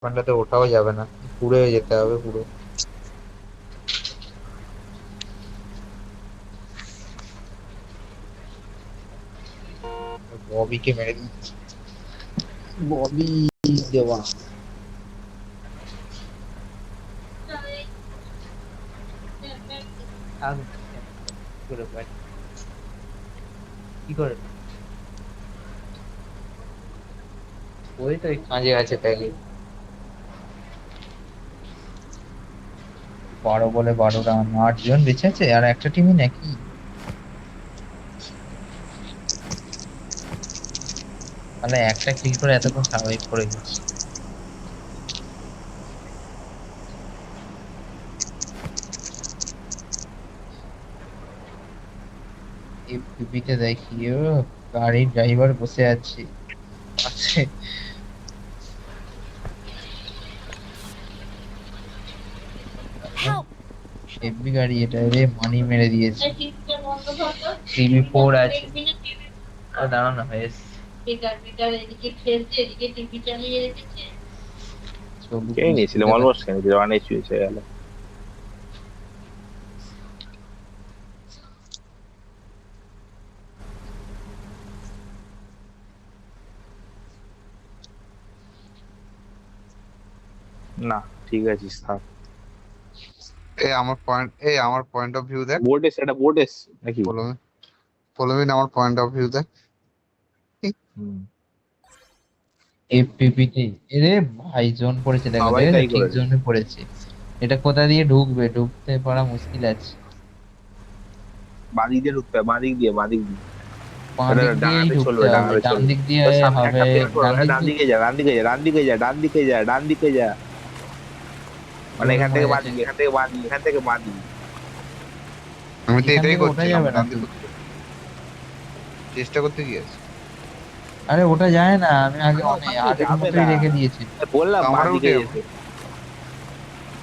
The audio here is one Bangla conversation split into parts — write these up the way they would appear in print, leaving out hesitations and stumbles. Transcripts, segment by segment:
ওখানটাতে ওঠাও যাবে না, পুড়ে যেতে হবে পুরো। ববিকে মেরে দিচ্ছি। ববি দেওয়া কি করে পারি, কি করে ওই তো কাজে আছে তাইলে। 12 বলে 12 রান, 8 জন বেঁচে আছে আর একটা টিমই নাকি। তাহলে একটা কিল করে এতক্ষণ সার্ভাইভ করে গেছি। এফপিতে দেখি ও গাড়ির ড্রাইভার বসে আছে পাশে। Help! এফবি গাড়ি এটা রে, মানি মেরে দিয়েছে। টিভি 4 আছে। দাঁড়াও না ভাই, কে নিয়েছিলাম অলমোস্ট খেয়ে নিয়েছিল, অনেক চুয়েছে গেল। না ঠিক আছে থাক। আমার পয়েন্ট অফ ভিউ দেখ। বোর্ড এস, একটা বোর্ড এস নাকি? ফলো আমার পয়েন্ট অফ ভিউ দেখ। হুম, এফপিতে এরে ভাই জোন পড়েছে, দেখো সবাই দেখেছো তাই ঠিক করেছে। জোনে পড়েছে। এটা কোথা দিয়ে ঢুকবে, ঢুকতে পারা মুশকিল আছে। বাঁদিক দিয়ে ঢুকতে হবে, বাঁদিক দিয়ে, বাঁদিক দিয়ে। বাঁ এটা দিক দিয়েই ডাঙাতে ঢুকতে চলবে, হবে, ডাঙাতে ডান চলবে। দিক দিয়ে ওর সামনে হবে। একটা প্লেন করবে, ডান দিক ডান দিয়ে দিকে যা, ডান দিকে যা, ডান দিকে যা, ডান দিকে যা, ডান দিকে যা। মানে জোনে এখান মরে থেকে যাচ্ছে। বাঁদিক, এখান থেকে বাঁদিক, এখান থেকে বাঁদিক। আমি তো এখান এটাই থেকে ওঠা করছিলাম, যাবে না ডান তো। দিকে চেষ্টা করতে গিয়েছি। আরে ওটা যায় না, আমি আগে আরে অনেক ওখান দিয়ে আগের যাবে মতোই না, রেখে দিয়েছি। বললাম তো আমারও বাঁদিকে উঠে যাবো। যেতে।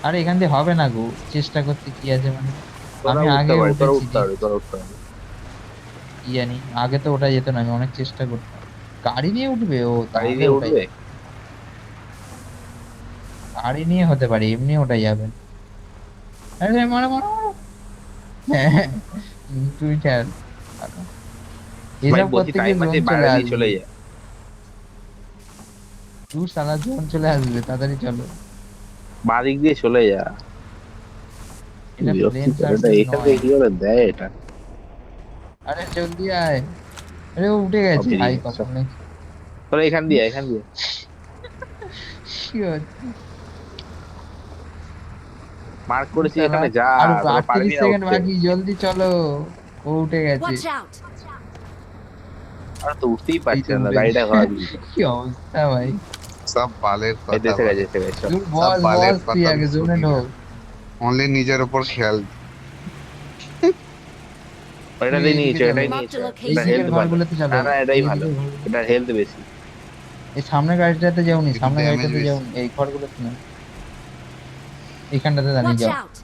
আরে এখান দিয়ে হবে না গো, চেষ্টা করতে কি আছে মানে। তোরা আমি উঠতে আগে পারে, তোরা উঠেছি উঠতে দিয়ে, পারে, তোরা উঠতে পারে। কি জানি আগে তো ওটা যেত না, আমি অনেক চেষ্টা করতাম। গাড়ি নিয়ে উঠবে ও, গাড়ি তাহলে দিয়ে ওটাই উঠবে। যাবে। গাড়ি নিয়ে হতে পারে, এমনি ওটাই যাবে। আরে মারো মারো মারো। হ্যাঁ, তুই খেল। ভাই এসব বলছি করতে গিয়ে টাইম আছে, জোন চলে বাইরে দিয়ে চলে আসবে। যায়। তুই সারা জোন চলে আসবে, তাড়াতাড়ি চলো। বাঁদিক দিয়ে চলে যা। কি এটা প্লেন বিরক্তিকর এটা, সার্কেল এখান নয়। থেকে কি করে দেয় এটা। আরে জলদি আয়। আরে ও উঠে সব গেছে, বেরিয়ে হাই গেছে সব। কপাল নাকি। তোরা এখান দিয়ে, এখান দিয়ে। কি হচ্ছে? মার্ক তুই করেছি শালা, এখানে যা। আর তোরা 38 পারবি না সেকেন্ড উঠতে। বাকি, জলদি চলো। ও উঠে গেছে। Watch out! আর তো উঠতেই এই পারছে তো না, উঠে গাড়িটা গেছে। ঘোরা দিয়ে। কি অবস্থা ভাই। সব বালের এই তো কথা এসে গেছে, বলে। এসে গেছে সব। তুই সব বস বালের বস, তুই কথা আমি আগে জোনে শুনি না। ঢোক। অনলি নিজের উপর খেয়াল। তুমি এটাতেই এইদিকে নিয়েছো, চলো, এটাই Marked নিয়েছো। a এই এটা location. দিকের হেলথ ভালো। ঘরগুলোতে চলো। না না, এটাই এই ভালো। দিকের ঘরগুলো, এটার হেলথ বেশি। এই সামনের গাড়িটাতে যাওনি, একটু সামনের ড্যামেজ গাড়িটাতে বেশি। যাওনি, এই ঘরগুলোতে না, এইখানটাতে দাঁড়িয়ে Watch যাও। out!